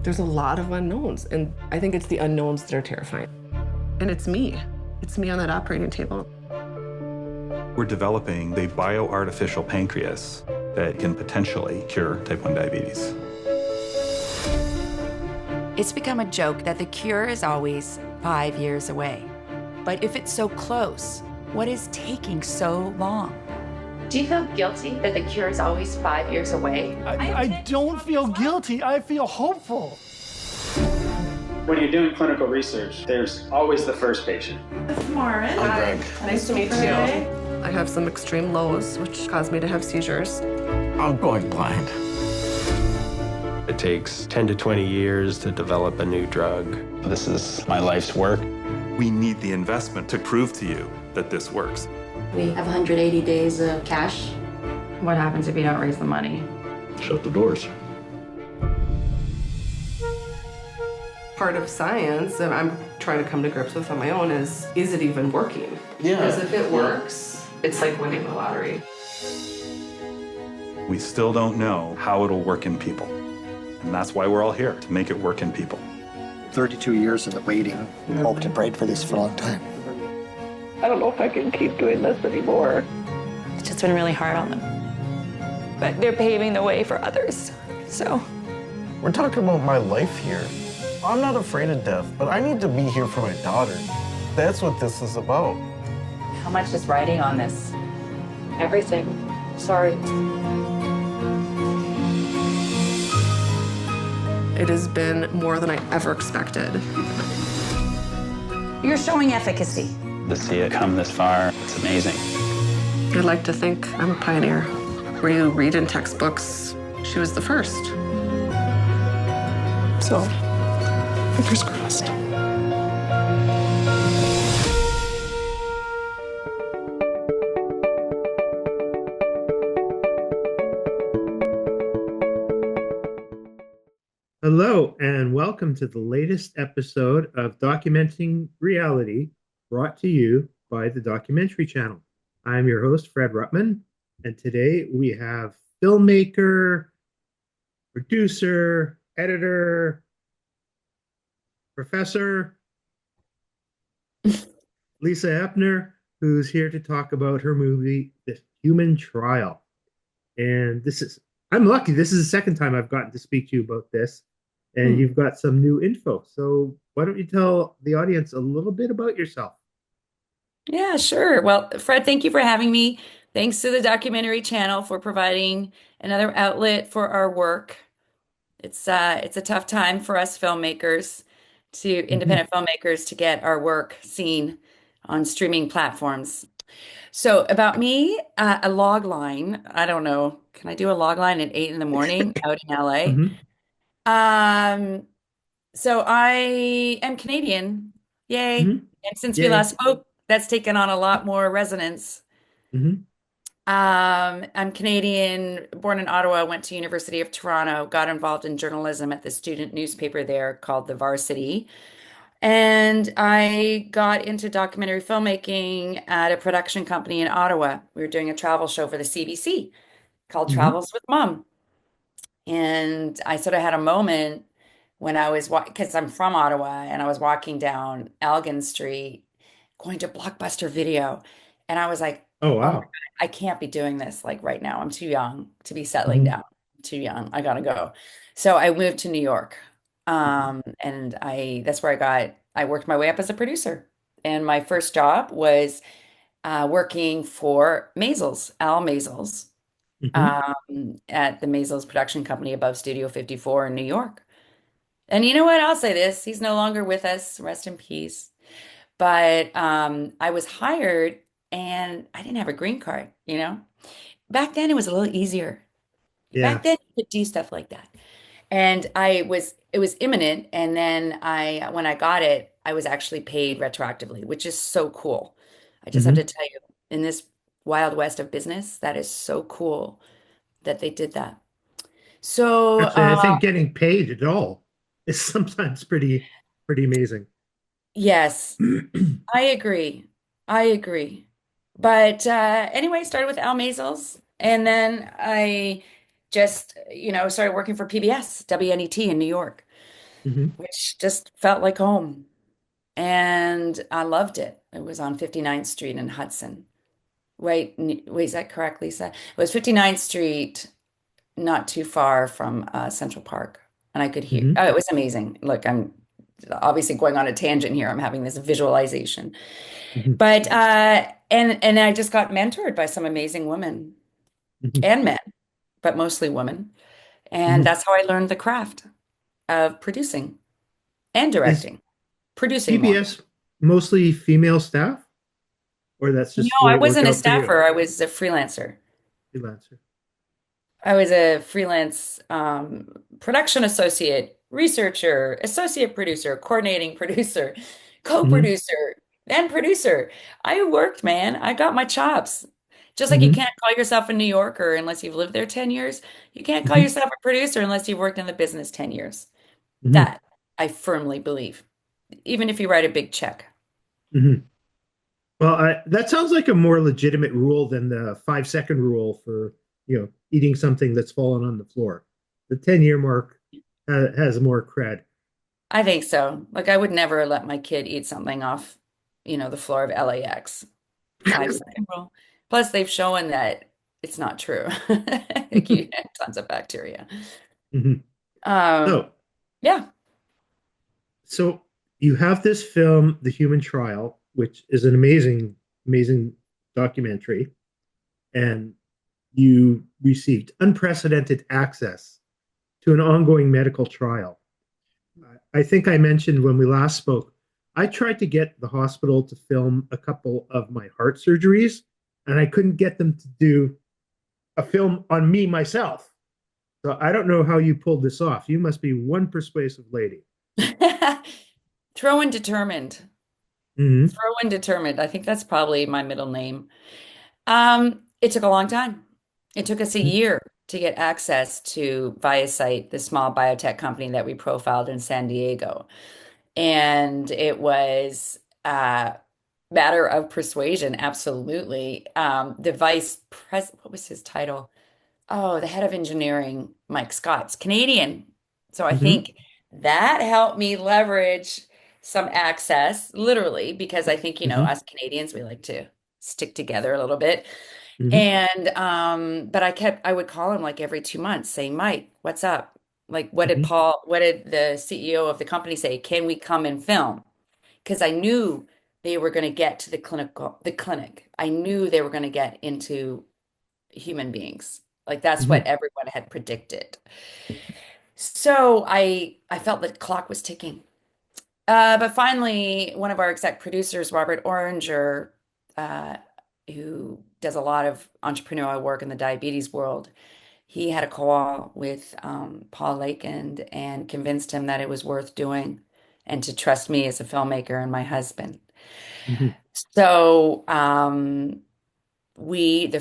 There's a lot of unknowns, and I think it's the unknowns that are terrifying. And it's me. It's me on that operating table. We're developing the bioartificial pancreas that can potentially cure type 1 diabetes. It's become a joke that the cure is always 5 years away. But if it's so close, what is taking so long? Do you feel guilty that the cure is always 5 years away? I don't feel guilty. I feel hopeful. When you're doing clinical research, there's always the first patient. This is Lauren. I'm Greg. Nice to meet you. I have some extreme lows, which cause me to have seizures. I'm going blind. It takes 10 to 20 years to develop a new drug. This is my life's work. We need the investment to prove to you that this works. We have 180 days of cash. What happens if you don't raise the money? Shut the doors. Part of science that I'm trying to come to grips with on my own is it even working? Yeah. Because if it works, it's like winning the lottery. We still don't know how it'll work in people. And that's why we're all here, to make it work in people. 32 years of the waiting. Hoped and prayed for this for a long time. I don't know if I can keep doing this anymore. It's just been really hard on them. But they're paving the way for others, so. We're talking about my life here. I'm not afraid of death, but I need to be here for my daughter. That's what this is about. How much is riding on this? Everything. Sorry. It has been more than I ever expected. You're showing efficacy. To see it come this far, it's amazing. I like to think I'm a pioneer. Where you read in textbooks, she was the first. So, fingers crossed. Hello, and welcome to the latest episode of Documenting Reality, brought to you by the Documentary Channel. I'm your host, Fred Ruttman, and today we have filmmaker, producer, editor, professor, Lisa Hepner, who's here to talk about her movie, The Human Trial. And I'm lucky, this is the second time I've gotten to speak to you about this. And you've got some new info. So why don't you tell the audience a little bit about yourself? Yeah, sure. Well, Fred, thank you for having me. Thanks to the Documentary Channel for providing another outlet for our work. It's a tough time for us filmmakers, independent filmmakers, to get our work seen on streaming platforms. So about me, a log line. I don't know. Can I do a log line at 8 in the morning out in LA? So I am Canadian. Yay. And since we last spoke, that's taken on a lot more resonance. I'm Canadian, born in Ottawa, went to University of Toronto, got involved in journalism at the student newspaper there called The Varsity. And I got into documentary filmmaking at a production company in Ottawa. We were doing a travel show for the CBC called Travels with Mom. And I sort of had a moment when I was, because I'm from Ottawa, and I was walking down Elgin Street going to Blockbuster Video. And I was like, oh, my wow. God, I can't be doing this like right now. I'm too young to be settling down. I'm too young. I gotta go. So I moved to New York. And that's where I worked my way up as a producer. And my first job was working for Maisels, Al Maisels. At the Maisels production company above Studio 54 in New York. And you know what? I'll say this. He's no longer with us. Rest in peace. But I was hired and I didn't have a green card, you know? Back then it was a little easier. Yeah. Back then you could do stuff like that. And it was imminent. And then when I got it, I was actually paid retroactively, which is so cool. I just have to tell you, in this Wild West of business, that is so cool that they did that. So actually, I think getting paid at all is sometimes pretty amazing. Yes, I agree. But anyway, started with Al Maisels, and then I just, started working for PBS, WNET in New York. Hmm. which just felt like home. And I loved it. It was on 59th Street in Hudson. Wait, is that correct, Lisa? It was 59th Street, not too far from Central Park. And I could hear, Hmm. oh, it was amazing. Look, I'm obviously going on a tangent here. I'm having this visualization. Hmm. But and I just got mentored by some amazing women Hmm. and men, but mostly women. And Hmm. that's how I learned the craft of producing and Is directing, producing more. PBS mostly female staff, or that's No, just the way I it worked wasn't a out for you? staffer. I was a freelancer. Freelancer. I was a freelance production associate, researcher, associate producer, coordinating producer, Hmm. co-producer, and producer. I worked, man. I got my chops. Just like you Hmm. can't call yourself a New Yorker unless you've lived there 10 years, you can't call Hmm. yourself a producer unless you've worked in the business 10 years. Hmm. That I firmly believe, even if you write a big check. Hmm. Well, that sounds like a more legitimate rule than the 5 second rule for, eating something that's fallen on the floor. The 10-year mark has more cred. I think so. Like I would never let my kid eat something off, the floor of LAX. 5 second rule. Plus, they've shown that it's not true. Like you have tons of bacteria. Hmm. Um, So, yeah, so you have this film, The Human Trial, which is an amazing, amazing documentary, and you received unprecedented access to an ongoing medical trial. I think I mentioned when we last spoke, I tried to get the hospital to film a couple of my heart surgeries, and I couldn't get them to do a film on me myself. So I don't know how you pulled this off. You must be one persuasive lady. throw in determined. Hmm. Throw in determined. I think that's probably my middle name. It took a long time. It took us a year to get access to ViaCyte, the small biotech company that we profiled in San Diego. And it was a matter of persuasion, absolutely. The vice president, what was his title? Oh, the head of engineering, Mike Scott's Canadian. So I Hmm. think that helped me leverage some access, literally, because I think, Hmm. us Canadians, we like to stick together a little bit. Hmm. And but I would call him like every 2 months saying, Mike, what's up? Like, Hmm. what did the CEO of the company say? Can we come and film? Because I knew they were going to get to the clinic. I knew they were going to get into human beings. Like that's what Hmm. everyone had predicted. So I felt the clock was ticking. But finally, one of our exec producers, Robert Oranger, uh, who does a lot of entrepreneurial work in the diabetes world, he had a call with Paul Lakeland and convinced him that it was worth doing and to trust me as a filmmaker and my husband. Hmm. So the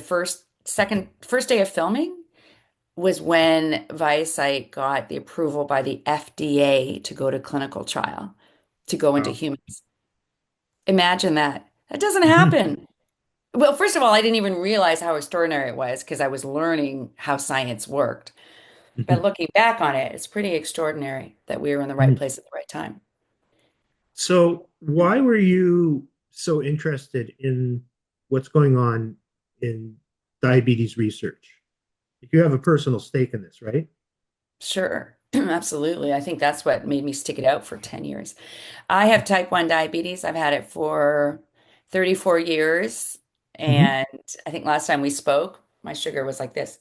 first day of filming was when ViaCyte got the approval by the FDA to go to clinical trial, to go into Wow. humans. Imagine that. That doesn't Hmm. happen. Well, first of all, I didn't even realize how extraordinary it was because I was learning how science worked. But Hmm. looking back on it, it's pretty extraordinary that we were in the right Hmm. place at the right time. So, why were you so interested in what's going on in diabetes research? You have a personal stake in this, right? Sure, absolutely. I think that's what made me stick it out for 10 years. I have type 1 diabetes. I've had it for 34 years. Hmm. And I think last time we spoke, my sugar was like this.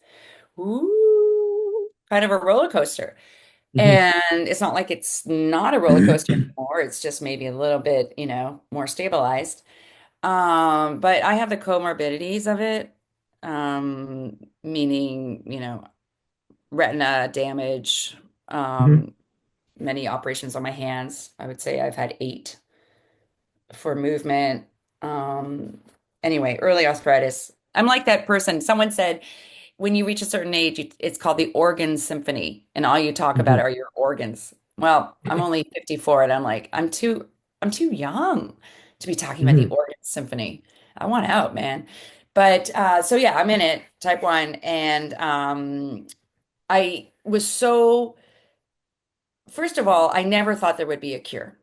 Ooh, kind of a roller coaster. Hmm. And it's not like it's not a roller coaster anymore. It's just maybe a little bit, more stabilized. But I have the comorbidities of it, meaning, retina damage, Hmm. um, many operations on my hands. I would say I've had 8 for movement. Um, anyway, early arthritis. I'm like that person. Someone said when you reach a certain age, it's called the organ symphony, and all you talk about Hmm. are your organs. Well, I'm only 54, and I'm like, I'm too young to be talking about the Hmm. organ symphony. I want out, man. But so yeah, I'm in it, type 1, and I was so first of all, I never thought there would be a cure.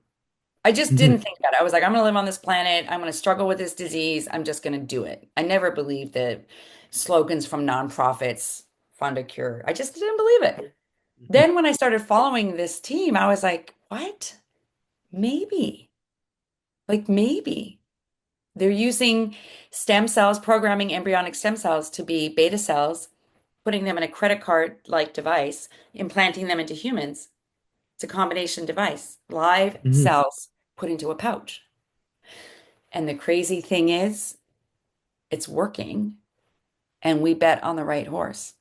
I just Hmm. didn't think that. I was like, I'm going to live on this planet. I'm going to struggle with this disease. I'm just going to do it. I never believed that slogans from nonprofits fund a cure. I just didn't believe it. Then when I started following this team, I was like, what? Maybe. Like maybe. They're using stem cells, programming embryonic stem cells to be beta cells, putting them in a credit card-like device, implanting them into humans. It's a combination device, live Hmm. cells put into a pouch. And the crazy thing is, it's working, and we bet on the right horse.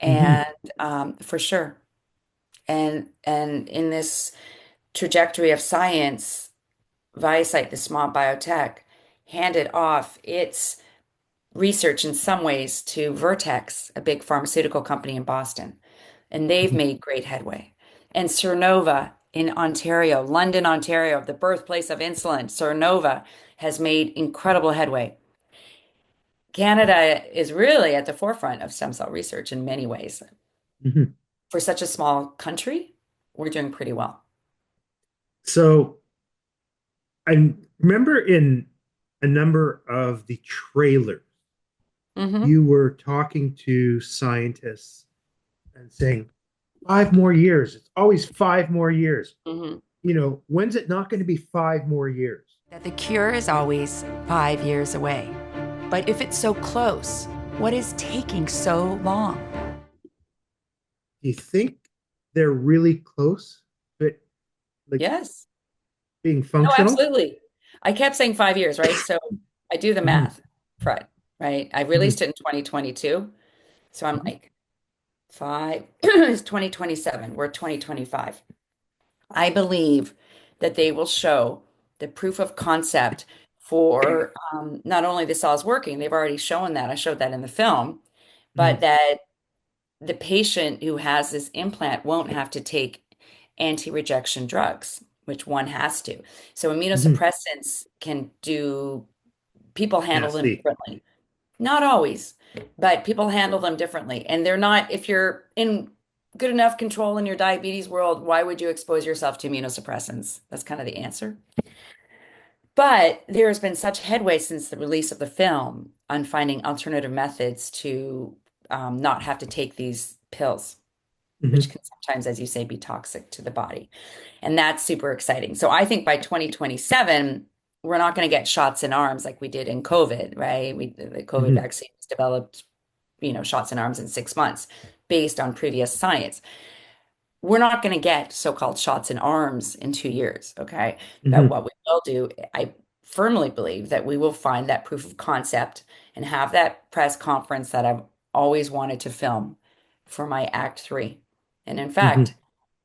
Hmm. And for sure. And in this trajectory of science, ViaCyte, the small biotech, handed off its research in some ways to Vertex, a big pharmaceutical company in Boston, and they've Hmm. made great headway. And Cernova in Ontario, London, Ontario, the birthplace of insulin, Cernova has made incredible headway. Canada is really at the forefront of stem cell research in many ways. Hmm. For such a small country, we're doing pretty well. So I remember in a number of the trailers, Hmm. you were talking to scientists and saying 5 more years. It's always 5 more years. Hmm. When's it not going to be 5 more years? That the cure is always 5 years away. But if it's so close, what is taking so long? Do you think they're really close, but like Yes. being No, functional? absolutely. I kept saying 5 years, right? So I do the Hmm. math, Fred, right? I Hmm. released it in 2022. So I'm like, five is 2027. We're 2025. I believe that they will show the proof of concept for not only the cells working, they've already shown that. I showed that in the film, Hmm. but that the patient who has this implant won't have to take anti-rejection drugs, which one has to. So Hmm. immunosuppressants can do, people handle them Nasty. differently. Not always, but people handle them differently. And they're not, if you're in good enough control in your diabetes world, why would you expose yourself to immunosuppressants? That's kind of the answer. But there has been such headway since the release of the film on finding alternative methods to not have to take these pills, which Hmm. can sometimes, as you say, be toxic to the body. And that's super exciting. So I think by 2027, we're not going to get shots in arms like we did in COVID, right? The COVID Hmm. vaccine was developed, shots in arms in 6 months based on previous science. We're not going to get so-called shots in arms in 2 years, okay? But Hmm. what we will do, I firmly believe that we will find that proof of concept and have that press conference that I've always wanted to film for my Act 3. And in Hmm. fact,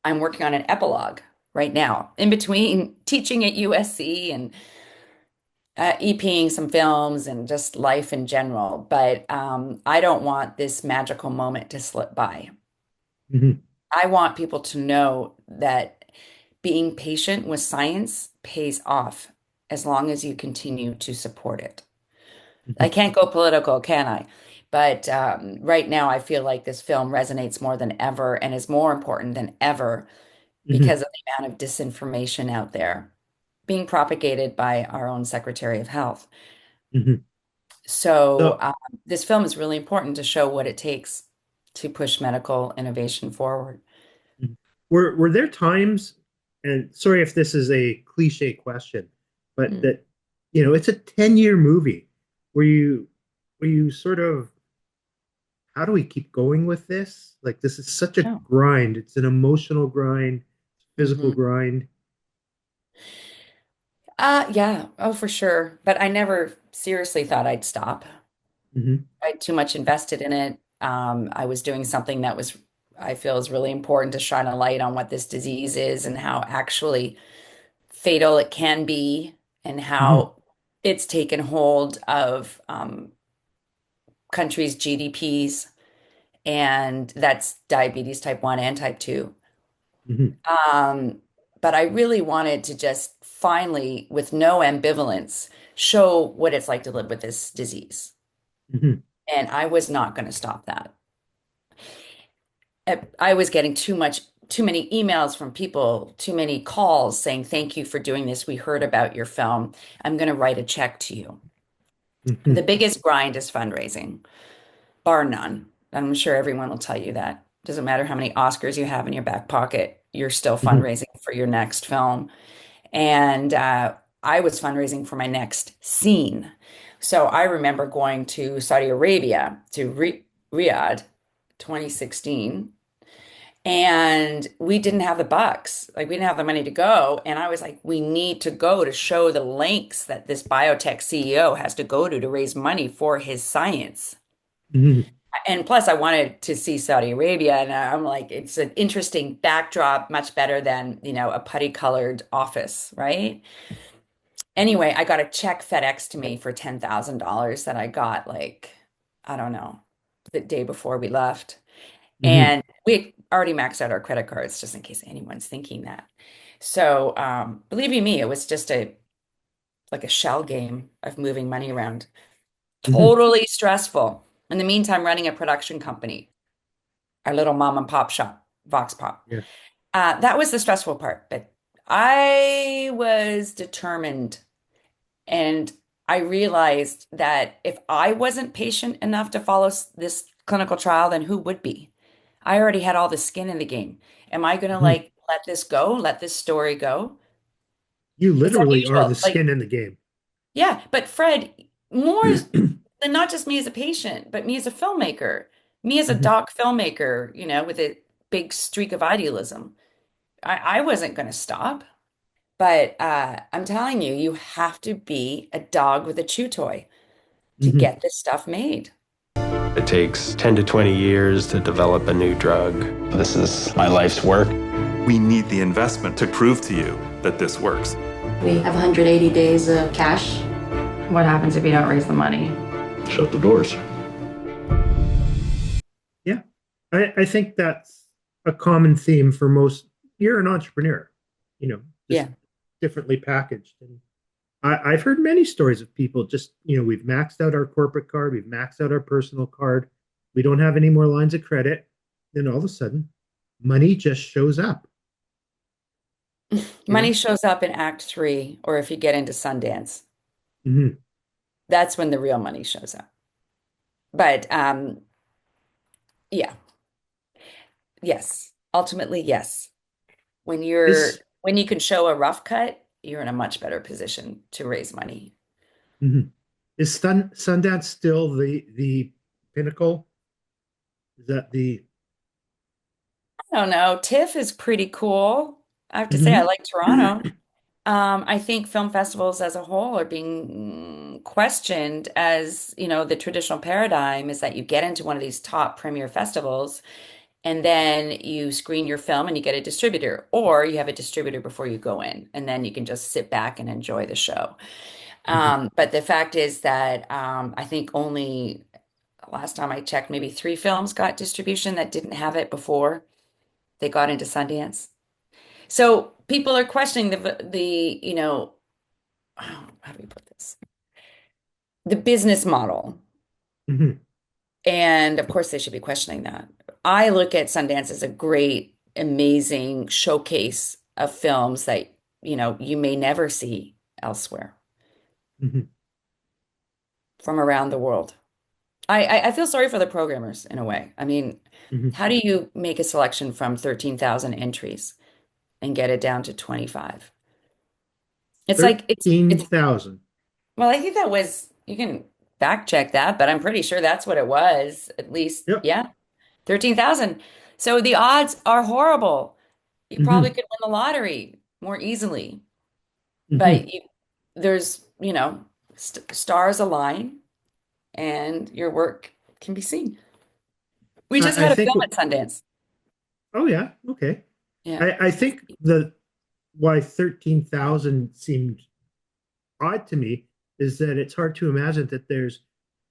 I'm working on an epilogue right now in between teaching at USC and EPing some films and just life in general. But I don't want this magical moment to slip by. Hmm. I want people to know that being patient with science pays off as long as you continue to support it. I can't go political, can I? But right now, I feel like this film resonates more than ever and is more important than ever Hmm. because of the amount of disinformation out there being propagated by our own Secretary of Health. Hmm. So, So, this film is really important to show what it takes to push medical innovation forward. were there times, and sorry if this is a cliche question, but Mm. that it's a 10-year movie. Were you sort of, how do we keep going with this? Like, this is such a Oh. grind. It's an emotional grind, physical Hmm. grind. Yeah, oh, for sure. But I never seriously thought I'd stop. Hmm. I had too much invested in it. I was doing something that was, I feel, is really important to shine a light on what this disease is and how actually fatal it can be, and Hmm. how it's taken hold of countries' GDPs, and that's diabetes type 1 and type 2. Hmm. Um, but I really wanted to just finally, with no ambivalence, show what it's like to live with this disease. Hmm. And I was not going to stop that. I was getting too much too many emails from people, too many calls saying, thank you for doing this. We heard about your film. I'm going to write a check to you. The biggest grind is fundraising, bar none. I'm sure everyone will tell you that. Doesn't matter how many Oscars you have in your back pocket, you're still fundraising for your next film. And I was fundraising for my next scene. So I remember going to Saudi Arabia, to Riyadh, 2016, and we didn't have the bucks. Like, we didn't have the money to go. And I was like, we need to go to show the lengths that this biotech CEO has to go to raise money for his science. And plus, I wanted to see Saudi Arabia, and I'm like, it's an interesting backdrop, much better than, a putty-colored office, right? Anyway, I got a check FedEx to me for $10,000 that I got, like, I don't know, the day before we left. And we had already maxed out our credit cards, just in case anyone's thinking that. So, believe you me, it was just like a shell game of moving money around. Totally stressful. In the meantime, running a production company, our little mom and pop shop, Vox Pop. Yeah. That was the stressful part, but I was determined, and I realized that if I wasn't patient enough to follow this clinical trial, then who would be? I already had all the skin in the game. Am I going to let this go, let this story go? You It's literally are unusual. the skin in the game. Yeah, but Fred, more than not just me as a patient, but me as a filmmaker, me as a doc filmmaker, with a big streak of idealism. I wasn't going to stop. But I'm telling you, you have to be a dog with a chew toy to get this stuff made. It takes 10 to 20 years to develop a new drug. This is my life's work. We need the investment to prove to you that this works. We have 180 days of cash. What happens if you don't raise the money? Shut the doors. Yeah. I think that's a common theme for most. You're an entrepreneur, just differently packaged. And I've heard many stories of people just, we've maxed out our corporate card, we've maxed out our personal card, we don't have any more lines of credit. Then all of a sudden, money just shows up. Money shows up in Act 3, or if you get into Sundance. That's when the real money shows up. But yeah. Yes. Ultimately, yes. When you can show a rough cut, you're in a much better position to raise money. Is Sundance still the pinnacle? Is that the? I don't know. TIFF is pretty cool. I have to say, I like Toronto. I think film festivals as a whole are being questioned as, the traditional paradigm is that you get into one of these top premier festivals and then you screen your film and you get a distributor, or you have a distributor before you go in, and then you can just sit back and enjoy the show. But the fact is that I think only last time I checked, maybe 3 films got distribution that didn't have it before they got into Sundance. So people are questioning how do we put this? The business model. And of course, they should be questioning that. I look at Sundance as a great, amazing showcase of films that, you may never see elsewhere from around the world. I feel sorry for the programmers in a way. I mean, how do you make a selection from 13,000 entries and get it down to 25? It's like 13,000. Well, I think that was, you can fact check that, but I'm pretty sure that's what it was. At least, yeah, 13,000. So the odds are horrible. You probably could win the lottery more easily. But there's, stars align and your work can be seen. We just had a film at Sundance. Oh, yeah. Okay. Yeah. I think why 13,000 seemed odd to me is that it's hard to imagine that there's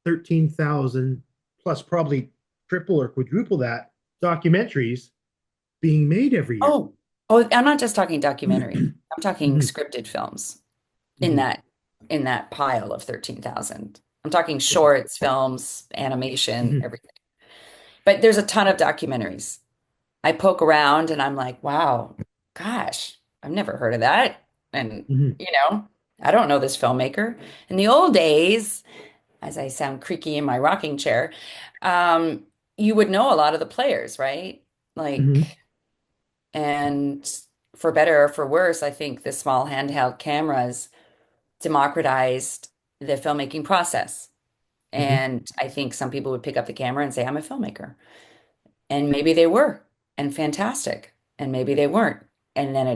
13,000 plus probably triple or quadruple that documentaries being made every year. Oh, I'm not just talking documentary. I'm talking scripted films in that pile of 13,000. I'm talking shorts, films, animation, everything. But there's a ton of documentaries. I poke around and I'm like, wow, gosh, I've never heard of that. And, Hmm. I don't know this filmmaker. In the old days, as I sound creaky in my rocking chair, um, you would know a lot of the players, right? Hmm. Like, and for better or for worse, I think the small handheld cameras democratized the filmmaking process. Hmm. And I think some people would pick up the camera and say, I'm a filmmaker. And maybe they were, and fantastic. And maybe they weren't. And then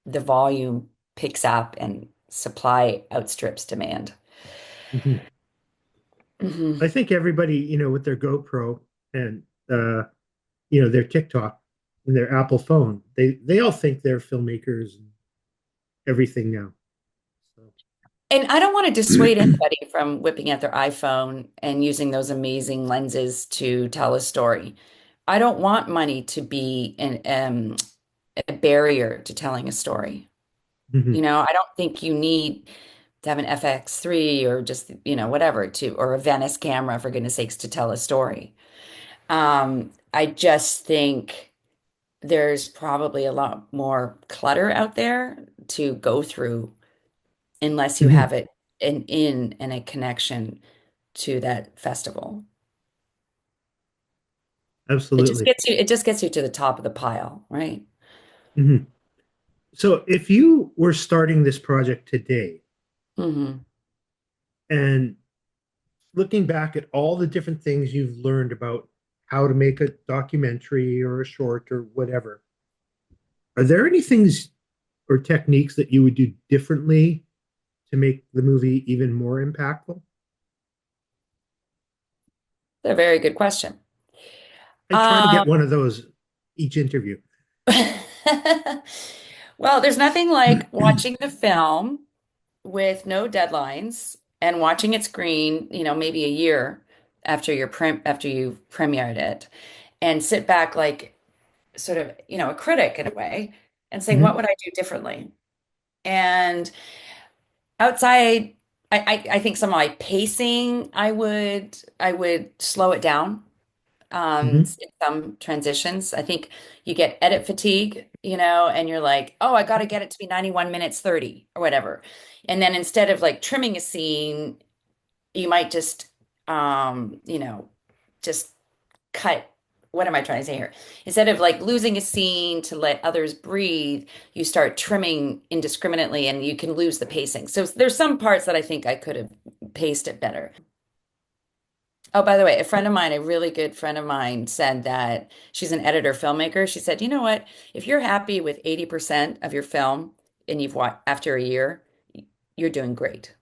the volume picks up and supply outstrips demand. Hmm. Hmm. I think everybody, with their GoPro and their TikTok and their Apple phone, they all think they're filmmakers and everything now. So. And I don't want to dissuade anybody from whipping out their iPhone and using those amazing lenses to tell a story. I don't want money to be a barrier to telling a story. Hmm. I don't think you need to have an FX3 or just, whatever or a Venice camera, for goodness sakes, to tell a story. I just think there's probably a lot more clutter out there to go through unless you Hmm. have it in and a connection to that festival. Absolutely. It just gets you to the top of the pile, right? Hmm. So if you were starting this project today Hmm. and looking back at all the different things you've learned about how to make a documentary or a short or whatever, are there any things or techniques that you would do differently to make the movie even more impactful? A very good question. I try to Um, get one of those each interview. well, there's nothing like watching the film with no deadlines and watching it screen, maybe a year after you've premiered it, and sit back like sort of, a critic in a way, and saying, what Hmm. would I do differently? And outside, I think some of my pacing, I would slow it down in Hmm. some transitions. I think you get edit fatigue, and you're like, oh, I got to get it to be 91 minutes 30 or whatever. And then instead of like trimming a scene, you might just cut. What am I trying to say here? Instead of like losing a scene to let others breathe, you start trimming indiscriminately and you can lose the pacing. So there's some parts that I think I could have paced it better. Oh, by the way, a really good friend of mine said that she's an editor filmmaker. She said, you know what? If you're happy with 80% of your film and you've watched after a year, you're doing great.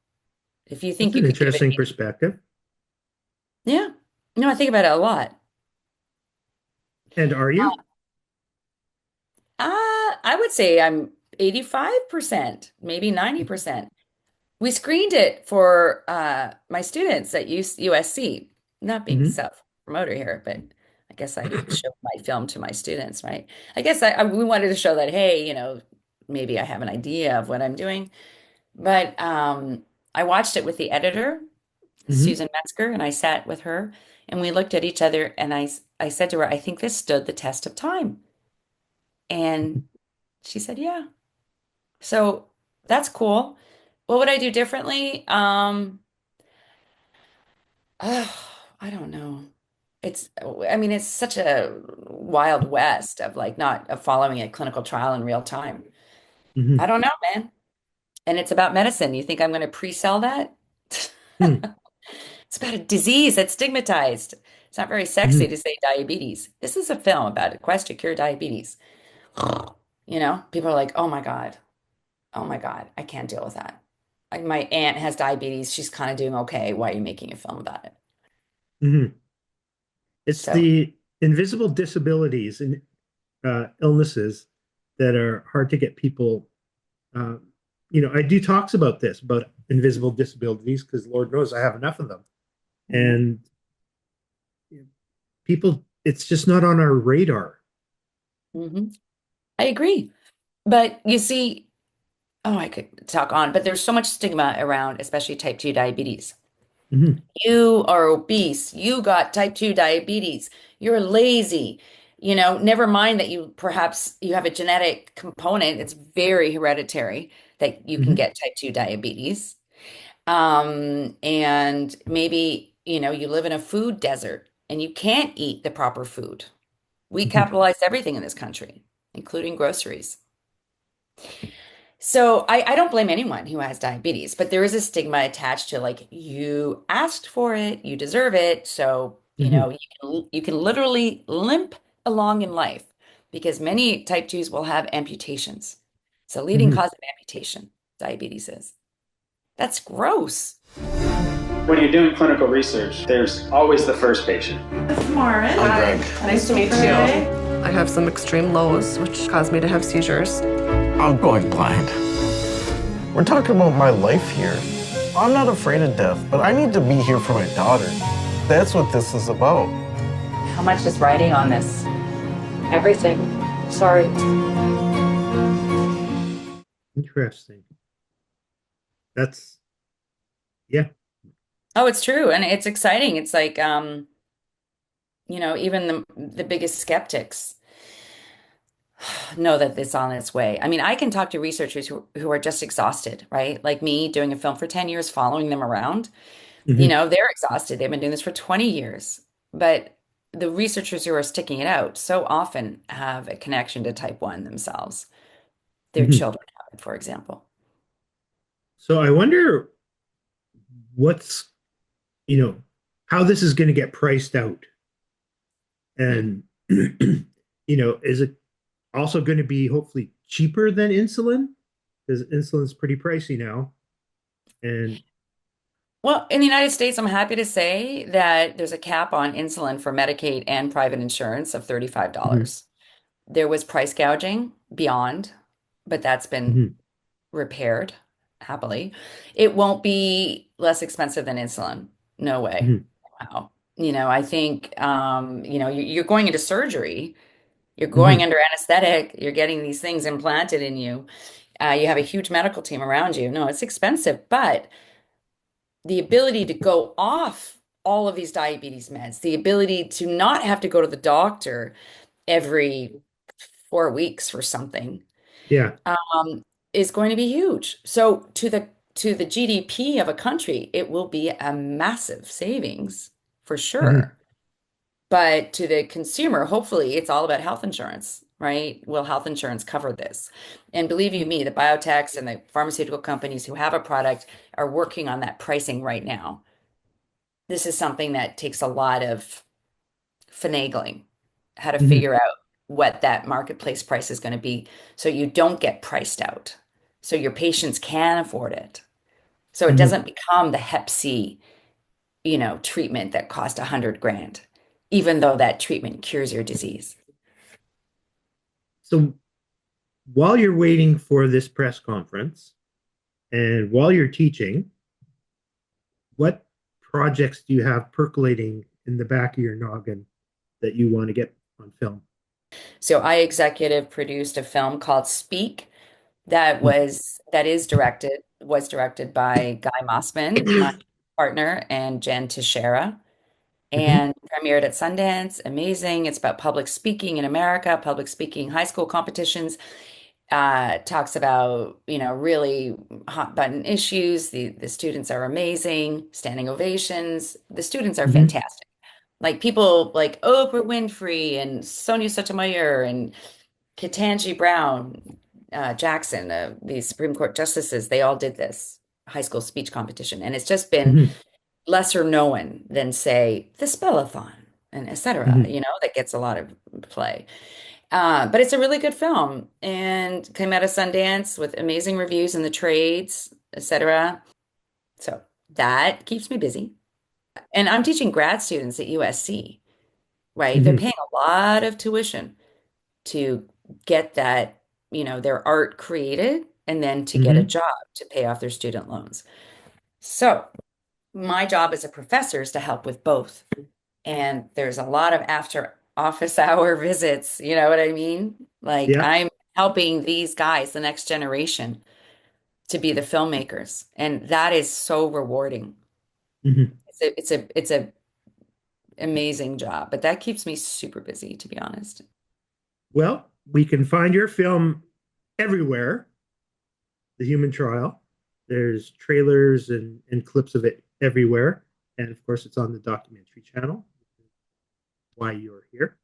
If you That's think you an could give it interesting 80, perspective. yeah. No, I think about it a lot. And are Uh, you? I would say I'm 85%, maybe 90%. We screened it for my students at USC. Not being Hmm. self-promoter here, but I guess I showed my film to my students, right? I guess we wanted to show that, hey, maybe I have an idea of what I'm doing. But I watched it with the editor, Hmm. Susan Metzger, and I sat with her and we looked at each other and I said to her, I think this stood the test of time. And she said, yeah. So that's cool. What would I do differently? I don't know. I mean, it's such a wild west of like not of following a clinical trial in real time. I Hmm. don't know, man. And it's about medicine. You think I'm going to pre-sell that? Hmm. It's about a disease that's stigmatized. It's not very sexy Hmm. to say diabetes. This is a film about a quest to cure diabetes. People are like, oh my God, I can't deal with that. Like my aunt has diabetes. She's kind of doing okay. Why are you making a film about it? Hmm. It's So, the invisible disabilities and illnesses that are hard to get people. Uh, I do talks about this, about invisible disabilities, because Lord knows I have enough of them. mhm, And people, it's just not on our radar. mhm. I agree. But you see, oh, I could talk on, but there's so much stigma around, especially type 2 diabetes. Hmm. You are obese. You got type 2 diabetes. You're lazy. Never mind that perhaps you have a genetic component. It's very hereditary that you can Hmm. get type 2 diabetes. And maybe, you live in a food desert and you can't eat the proper food. We Hmm. capitalize everything in this country, including groceries. So I don't blame anyone who has diabetes, but there is a stigma attached to like you asked for it, you deserve it. So, Hmm. you can literally limp along in life because many type 2s will have amputations. It's a leading Hmm. cause of amputation, diabetes is. That's gross. When you're doing clinical research, there's always the first patient. Lauren. Hi. Nice to meet you. I have some extreme lows, which cause me to have seizures. I'm going blind. We're talking about my life here. I'm not afraid of death, but I need to be here for my daughter. That's what this is about. How much is riding on this? Everything. Sorry. Interesting. That's yeah. Oh, it's true. And it's exciting. It's like, even the biggest skeptics know that it's on its way. I mean, I can talk to researchers who are just exhausted, right? Like me doing a film for 10 years, following them around. Hmm. They're exhausted. They've been doing this for 20 years. But the researchers who are sticking it out so often have a connection to type 1 themselves. Their Hmm. children have it, for example. So I wonder what's how this is going to get priced out, and is it also going to be hopefully cheaper than insulin because insulin's pretty pricey now, and Well, in the United States, I'm happy to say that there's a cap on insulin for Medicaid and private insurance of Mhm. $35. There was price gouging beyond, but that's been Mhm. repaired happily. It won't be less expensive than insulin. No way. Mhm. Wow. I think you're going into surgery, you're going Mhm. under anesthetic, you're getting these things implanted in you. You have a huge medical team around you. No, it's expensive, but the ability to go off all of these diabetes meds, the ability to not have to go to the doctor every 4 weeks for something, Yeah. is going to be huge. So to the GDP of a country, it will be a massive savings for Mhm. sure. But to the consumer, hopefully it's all about health insurance, right? Will health insurance cover this? And believe you me, the biotechs and the pharmaceutical companies who have a product are working on that pricing right now. This is something that takes a lot of finagling, how to Mhm. figure out what that marketplace price is going to be so you don't get priced out, so your patients can afford it. So it Mhm. doesn't become the Hep C, treatment that cost 100 grand, even though that treatment cures your disease. So while you're waiting for this press conference and while you're teaching, what projects do you have percolating in the back of your noggin that you want to get on film? So I executive produced a film called Speak that was directed by Guy Mossman, my partner, and Jen Teixeira, Mhm. and premiered at Sundance. Amazing. It's about public speaking in America, public speaking high school competitions. Talks about, really hot button issues. The students are amazing, standing ovations. The students are Mhm. fantastic. Like people like Oprah Winfrey and Sonia Sotomayor and Ketanji Brown, Jackson, these Supreme Court justices, they all did this high school speech competition. And it's just been Mhm. lesser known than, say, the Spellathon and et cetera, Mhm. that gets a lot of play. But it's a really good film and came out of Sundance with amazing reviews in the trades, et cetera. So that keeps me busy. And I'm teaching grad students at USC, right? They're Mhm. paying a lot of tuition to get that, their art created and then to get a Mhm. job to pay off their student loans. So my job as a professor is to help with both. And there's a lot of after office hour visits, you know what I mean? Like Yeah. I'm helping these guys, the next generation, to be the filmmakers. And that is so rewarding. Mhm. It's a amazing job, but that keeps me super busy, to be honest. Well, we can find your film everywhere. The Human Trial. There's trailers and clips of it everywhere. And of course, it's on the documentary channel, why you're here.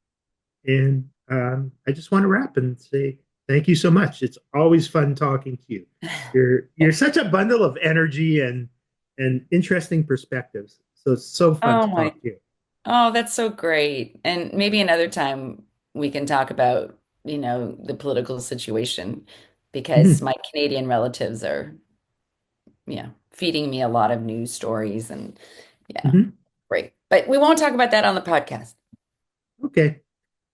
And I just want to wrap and say thank you so much. It's always fun talking to you. You're such a bundle of energy and interesting perspectives. So it's so fun to talk to you. Oh, that's so great. And maybe another time we can talk about, the political situation because my Canadian relatives are, feeding me a lot of news stories and great. But we won't talk about that on the podcast. Okay.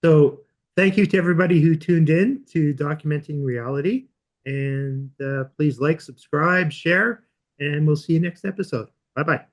So thank you to everybody who tuned in to Documenting Reality. And please like, subscribe, share, and we'll see you next episode. Bye-bye.